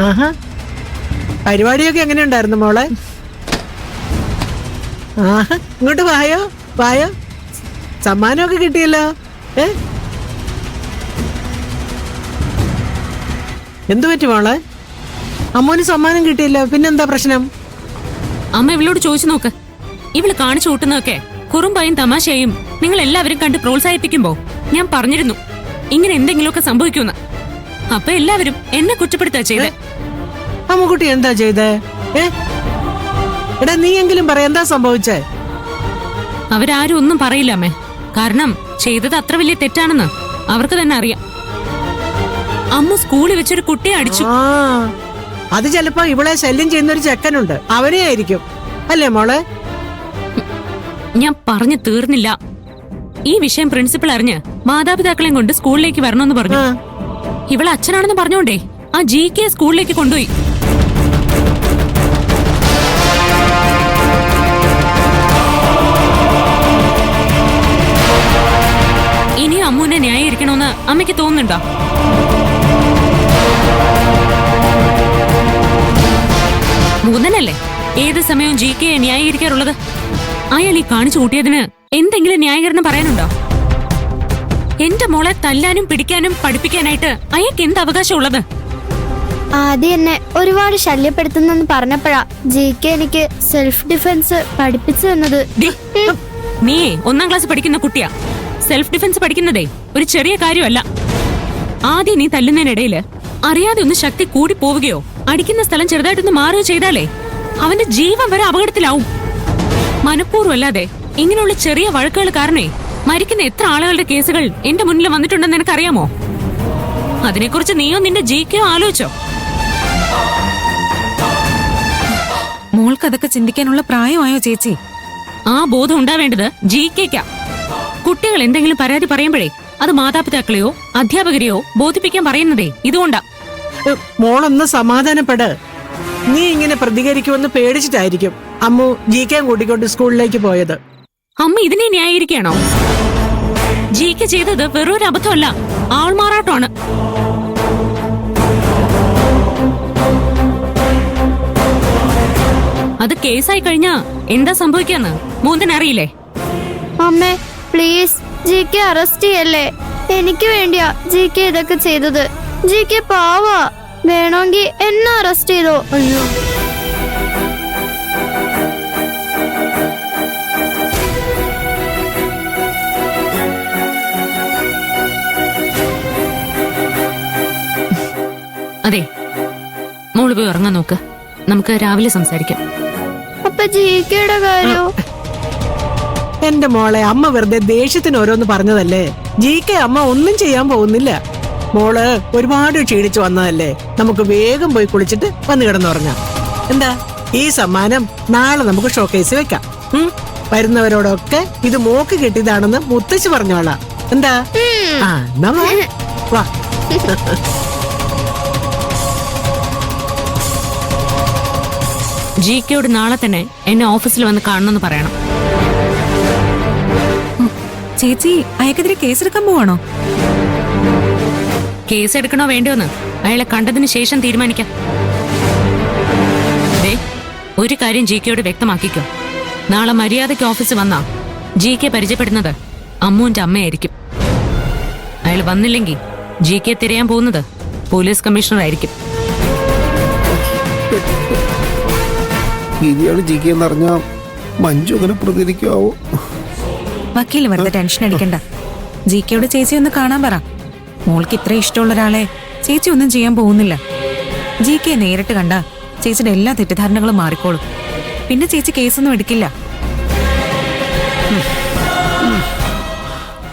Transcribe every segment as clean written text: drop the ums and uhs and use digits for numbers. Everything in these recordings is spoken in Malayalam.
ആഹാ, പരിപാടിയൊക്കെ എങ്ങനെയുണ്ടായിരുന്നു മോളെ? ആഹാ, ഇങ്ങോട്ട് വായോ വായോ, സമ്മാനമൊക്കെ കിട്ടിയല്ലോ. എന്തു പറ്റി മോളെ? അമ്മൂന് സമ്മാനം കിട്ടിയില്ല, പിന്നെന്താ പ്രശ്നം? അമ്മ ഇവളോട് ചോദിച്ചു നോക്ക്. ഇവള് കാണിച്ചു കൂട്ടുന്നതൊക്കെ കുറുമ്പായും തമാശയും നിങ്ങൾ എല്ലാവരും കണ്ട് പ്രോത്സാഹിപ്പിക്കുമ്പോ ഞാൻ പറഞ്ഞിരുന്നു ഇങ്ങനെ എന്തെങ്കിലുമൊക്കെ സംഭവിക്കുന്ന. അപ്പൊ എല്ലാവരും എന്നെ കുറ്റപ്പെടുത്താ ചെയ്തേ. അമ്മുക്കുട്ടി എന്താ ചെയ്തേ? എടാ, നീ എങ്കിലും പറ, എന്താ സംഭവിച്ചേ? അവരാരും ഒന്നും പറയില്ല അമ്മേ. കാരണം ചെയ്തത് അത്ര വലിയ തെറ്റാണെന്ന് അവർക്ക് തന്നെ അറിയാം. അമ്മ സ്കൂളിൽ വെച്ചൊരു കുട്ടിയെ അടിച്ചു. അത് ചിലപ്പോ ഇവളെ ശല്യം ചെയ്യുന്ന ഒരു ചെക്കനുണ്ട്, അവനെ ആയിരിക്കും അല്ലേ മോളെ? ഞാൻ പറഞ്ഞു തീർന്നില്ല. ഈ വിഷയം പ്രിൻസിപ്പൾ അറിഞ്ഞ് മാതാപിതാക്കളെയും കൊണ്ട് സ്കൂളിലേക്ക് വരണമെന്ന് പറഞ്ഞു. ഇവളെ അച്ഛനാണെന്ന് പറഞ്ഞോണ്ടേ ആ GK സ്കൂളിലേക്ക് കൊണ്ടുപോയി. ഇനി അമ്മൂനെ ന്യായീകരിക്കണമെന്ന് അമ്മയ്ക്ക് തോന്നുന്നുണ്ടോ? മൂന്നനല്ലേ ഏത് സമയവും GK ന്യായീകരിക്കാറുള്ളത്? അയാൾ ഈ കാണിച്ചു കൂട്ടിയതിന് എന്തെങ്കിലും ന്യായീകരണം പറയാനുണ്ടോ? എന്റെ മോളെ തല്ലാനും പിടിക്കാനും പഠിപ്പിക്കാനായിട്ട് അയാൾക്ക് എന്ത് അവകാശമുള്ളത്? ആദ്യം എന്നെ ഒരുപാട് ശല്യപ്പെടുത്തുന്നെന്ന് പറഞ്ഞപ്പോഴാ GK എനിക്ക് സെൽഫ് ഡിഫെൻസ് പഠിപ്പിച്ചു തന്നത്. നീ 1ാം ക്ലാസ് പഠിക്കുന്ന കുട്ടിയാ. സെൽഫ് ഡിഫെൻസ് പഠിക്കുന്നതേ ഒരു ചെറിയ കാര്യമല്ല. ആദ്യം നീ തല്ലുന്നതിനിടയില് അറിയാതെ ഒന്ന് ശക്തി കൂടി പോവുകയോ അടിക്കുന്ന സ്ഥലം ചെറുതായിട്ടൊന്ന് മാറുകയോ ചെയ്താലേ അവന്റെ ജീവൻ വരെ അപകടത്തിലാവും. മനഃപൂർവ്വമല്ലാതെ ഇങ്ങനെയുള്ള ചെറിയ വഴക്കുകൾ കാരണേ മരിക്കുന്ന എത്ര ആളുകളുടെ കേസുകൾ എന്റെ മുന്നിൽ വന്നിട്ടുണ്ടെന്ന് നിനക്കറിയാമോ? അതിനെക്കുറിച്ച് നീയോ നിന്റെ GKയോ ആലോചിച്ചോ? മോൾക്ക് അതൊക്കെ ചിന്തിക്കാനുള്ള പ്രായമായോ ചേച്ചി? ആ ബോധം ഉണ്ടാവേണ്ടത് GKക്കാ. കുട്ടികൾ എന്തെങ്കിലും പരാതി പറയുമ്പോഴേ അത് മാതാപിതാക്കളെയോ അധ്യാപകരെയോ ബോധിപ്പിക്കാൻ പറയുന്നതേ ഇതുകൊണ്ടാ. മോളൊന്ന് സമാധാനപ്പെട്. നീ ഇങ്ങനെ പ്രതികരിക്കുമെന്ന് പേടിച്ചിട്ടായിരിക്കും അമ്മു GK കൂട്ടിക്കൊണ്ട് സ്കൂളിലേക്ക് പോയത്. അമ്മ ഇതിനെ ന്യായീകരിക്കുകയാണോ? GK ചെയ്തത് വെറൊരു അബദ്ധമല്ല, ആൾമാറാട്ടമാണ്. അത് കേസായി കഴിഞ്ഞാ എന്താ സംഭവിക്കാന്ന് മൂന്നിനറിയില്ലേ? അമ്മേ പ്ലീസ്, GK അറസ്റ്റ് ചെയ്യല്ലേ. എനിക്ക് വേണ്ടിയാ GK ഇതൊക്കെ ചെയ്തത്. GK പാവാ, വേണമെങ്കിൽ എന്നെ അറസ്റ്റ് ചെയ്തോ. അയ്യോ, അതെ, മോള് പോയി ഉറങ്ങാൻ നോക്ക്. നമുക്ക് രാവിലെ സംസാരിക്കാം. അപ്പൊ GKയുടെ കാര്യോ? എന്റെ മോളെ, അമ്മ വെറുതെ ദേഷ്യത്തിന് ഓരോന്ന് പറഞ്ഞതല്ലേ. GK അമ്മ ഒന്നും ചെയ്യാൻ പോകുന്നില്ല. മോള് ഒരുപാട് ക്ഷീണിച്ചു വന്നതല്ലേ, നമുക്ക് വേഗം പോയി കുളിച്ചിട്ട് വന്ന് കിടന്നുറങ്ങാം. എന്താ, ഈ സമ്മാനം നാളെ നമുക്ക് ഷോക്കേസ് വെക്കാം. വരുന്നവരോടൊക്കെ ഇത് മോക്ക് കിട്ടിയതാണെന്ന് മുത്തശ്ശി പറഞ്ഞോളാം. എന്താ? എന്നാ വാ. GKയോട് നാളെ തന്നെ എന്നെ ഓഫീസിൽ വന്ന് കാണണമെന്ന് പറയണം. ചേച്ചി അയാൾക്കെതിരെ കേസെടുക്കാൻ പോവാണോ? കേസ് എടുക്കണോ വേണ്ടോന്ന് അയാളെ കണ്ടതിന് ശേഷം തീരുമാനിക്കാം. ഒരു കാര്യം GKയോട് വ്യക്തമാക്കിക്കോ. നാളെ മര്യാദയ്ക്ക് ഓഫീസിൽ വന്നാ GK പരിചയപ്പെടുന്നത് അമ്മുവിന്റെ അമ്മയായിരിക്കും. അയാൾ വന്നില്ലെങ്കിൽ GK തിരയാൻ പോകുന്നത് പോലീസ് കമ്മീഷണർ ആയിരിക്കും. ഇനിയാണ് GK എന്നറിഞ്ഞ മഞ്ജു അങ്ങനെ പ്രതികരിക്കാവോ? വക്കീൽ വെറുതെ ടെൻഷൻ അടിക്കണ്ട. GKയോട് ചേച്ചി ഒന്ന് കാണാൻ പറ. മോൾക്ക് ഇത്ര ഇഷ്ടമുള്ള ഒരാളെ ചേച്ചി ഒന്നും ചെയ്യാൻ പോകുന്നില്ല. GK നേരിട്ട് കണ്ട ചേച്ചിയുടെ എല്ലാ തെറ്റിദ്ധാരണകളും മാറിക്കോളും. പിന്നെ ചേച്ചി കേസൊന്നും എടുക്കില്ല.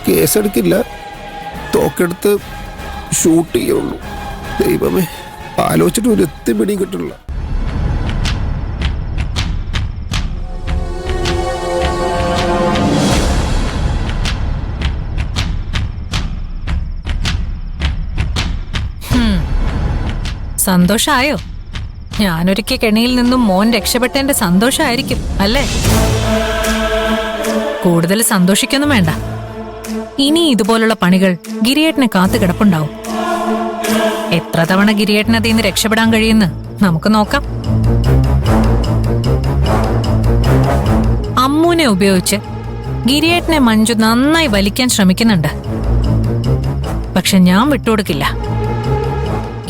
കേസെടുക്കില്ല, തോക്കെടുത്ത് ഷൂട്ട് ചെയ്യുള്ളൂ. ദൈവമേ, ആലോചിച്ചിട്ട് ഒരു എത്തിപ്പിടിയും കിട്ടില്ല. സന്തോഷായോ? ഞാനൊരുക്കിയ കെണിയിൽ നിന്നും മോൻ രക്ഷപ്പെട്ടതിന്റെ സന്തോഷമായിരിക്കും അല്ലേ? കൂടുതൽ സന്തോഷിക്കൊന്നും വേണ്ട. ഇനി ഇതുപോലുള്ള പണികൾ ഗിരിയേട്ടനെ കാത്തു കിടപ്പുണ്ടാവും. എത്ര തവണ ഗിരിയേട്ടൻ അതിൽ നിന്ന് രക്ഷപ്പെടാൻ കഴിയുമെന്ന് നമുക്ക് നോക്കാം. അമ്മൂനെ ഉപയോഗിച്ച് ഗിരിയേട്ടനെ മഞ്ജു നന്നായി വലിക്കാൻ ശ്രമിക്കുന്നുണ്ട്. പക്ഷെ ഞാൻ വിട്ടുകൊടുക്കില്ല.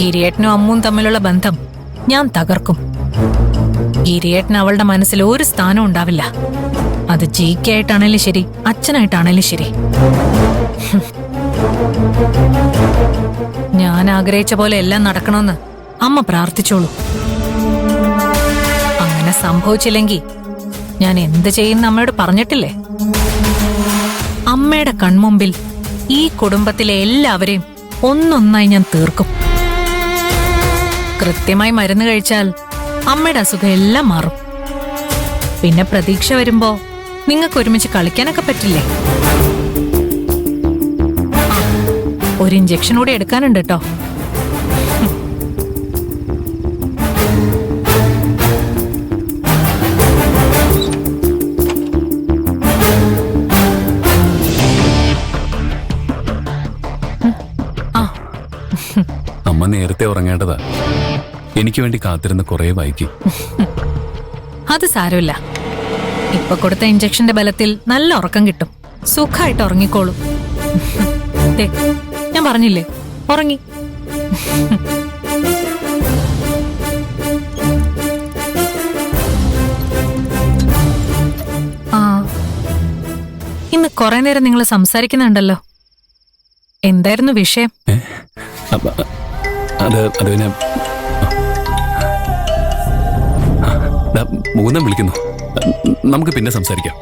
ഗിരിയേട്ടനും അമ്മുവും തമ്മിലുള്ള ബന്ധം ഞാൻ തകർക്കും. ഗിരിയേട്ടന് അവളുടെ മനസ്സിൽ ഒരു സ്ഥാനം ഉണ്ടാവില്ല. അത് GK ആയിട്ടാണേലും ശരി, അച്ഛനായിട്ടാണേലും ശരി. ഞാൻ ആഗ്രഹിച്ച പോലെ എല്ലാം നടക്കണമെന്ന് അമ്മ പ്രാർത്ഥിച്ചോളൂ. അങ്ങനെ സംഭവിച്ചില്ലെങ്കിൽ ഞാൻ എന്ത് ചെയ്യുന്ന അമ്മയോട് പറഞ്ഞിട്ടില്ലേ? അമ്മയുടെ കൺമുമ്പിൽ ഈ കുടുംബത്തിലെ എല്ലാവരെയും ഒന്നൊന്നായി ഞാൻ തീർക്കും. കൃത്യമായി മരുന്ന് കഴിച്ചാൽ അമ്മയുടെ അസുഖം എല്ലാം മാറും. പിന്നെ പ്രതീക്ഷ വരുമ്പോ നിങ്ങൾക്ക് ഒരുമിച്ച് കളിക്കാനൊക്കെ പറ്റില്ലേ? ഒരു ഇഞ്ചക്ഷൻ കൂടി എടുക്കാനുണ്ട് കേട്ടോ. അമ്മ നേരത്തെ ഉറങ്ങേണ്ടതാ. എനിക്ക് വേണ്ടി കാത്തിരുന്ന് കുറെ വൈകി. അത് സാരമില്ല. ഇപ്പൊ കൊടുത്ത ഇഞ്ചക്ഷന്റെ ബലത്തിൽ നല്ല ഉറക്കം കിട്ടും. സുഖമായിട്ട് ഉറങ്ങിക്കോളൂ. ദേ, ഞാൻ പറഞ്ഞില്ലേ, ഉറങ്ങി. ആ, ഇന്ന് കുറെ നേരം നിങ്ങൾ സംസാരിക്കുന്നുണ്ടല്ലോ. എന്തായിരുന്നു വിഷയം? അത് പിന്നെ മൂന്നും വിളിക്കുന്നു. നമുക്ക് പിന്നെ സംസാരിക്കാം.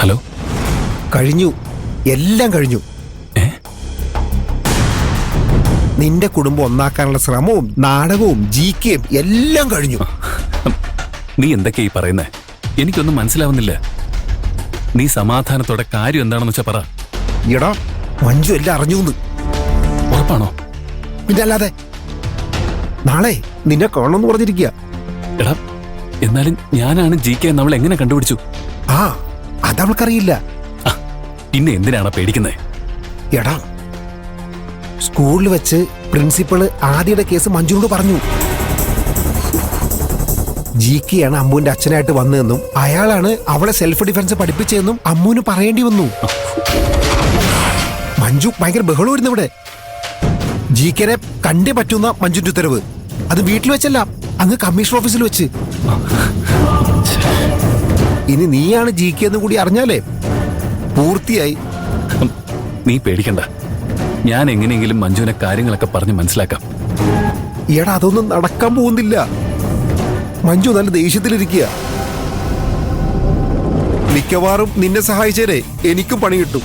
ഹലോ. കഴിഞ്ഞു, എല്ലാം കഴിഞ്ഞു. നിന്റെ കുടുംബം ഒന്നാക്കാനുള്ള ശ്രമവും നാടകവും GKയും എല്ലാം കഴിഞ്ഞു. നീ എന്തൊക്കെയാ ഈ പറയുന്നേ? എനിക്കൊന്നും മനസ്സിലാവുന്നില്ല. നീ സമാധാനത്തോടെ കാര്യം എന്താണെന്ന് വെച്ചാ പറ. എടാ, മഞ്ജു എല്ലാം അറിഞ്ഞു. ഉറപ്പാണോ? പിന്നെ അല്ലാതെ. നാളെ നിന്നെ കാണണമെന്ന് പറഞ്ഞിരിക്കുക. എടാ, എന്നാലും ഞാനാണ് GK എന്ന് അവൾ എങ്ങനെ കണ്ടുപിടിച്ചു? ആ, അതവൾക്കറിയില്ല. പിന്നെ എന്തിനാണ് പേടിക്കുന്നത്? എടാ, സ്കൂളിൽ വെച്ച് പ്രിൻസിപ്പള് ആദ്യയുടെ കേസ് മഞ്ജുനോട് പറഞ്ഞു. GKയാണ് അമ്മുവിന്റെ അച്ഛനായിട്ട് വന്നതെന്നും അയാളാണ് അവളെ സെൽഫ് ഡിഫൻസ് പഠിപ്പിച്ചതെന്നും അമ്മുവിന് പറയേണ്ടി വന്നു. മഞ്ജു ഭയങ്കര ബഹളമായിരുന്നു ഇവിടെ. GKനെ കണ്ടേ പറ്റുന്ന മഞ്ജുന്റെ ഉത്തരവ്. അത് വീട്ടിൽ വെച്ചല്ല, അങ്ങ് കമ്മീഷണർ ഓഫീസിൽ വെച്ച്. ഇനി നീയാണ് GK എന്ന് കൂടി അറിഞ്ഞാലേ പൂർത്തിയായി. നീ പേടിക്കണ്ട. ഞാൻ എങ്ങനെയെങ്കിലും മഞ്ജുവിനെ കാര്യങ്ങളൊക്കെ പറഞ്ഞ് മനസ്സിലാക്കാം. എടാ, അതൊന്നും നടക്കാൻ പോകുന്നില്ല. മഞ്ജു നല്ല ദേഷ്യത്തിലിരിക്കുക. മിക്കവാറും നിന്നെ സഹായിച്ചേരെ എനിക്കും പണി കിട്ടും.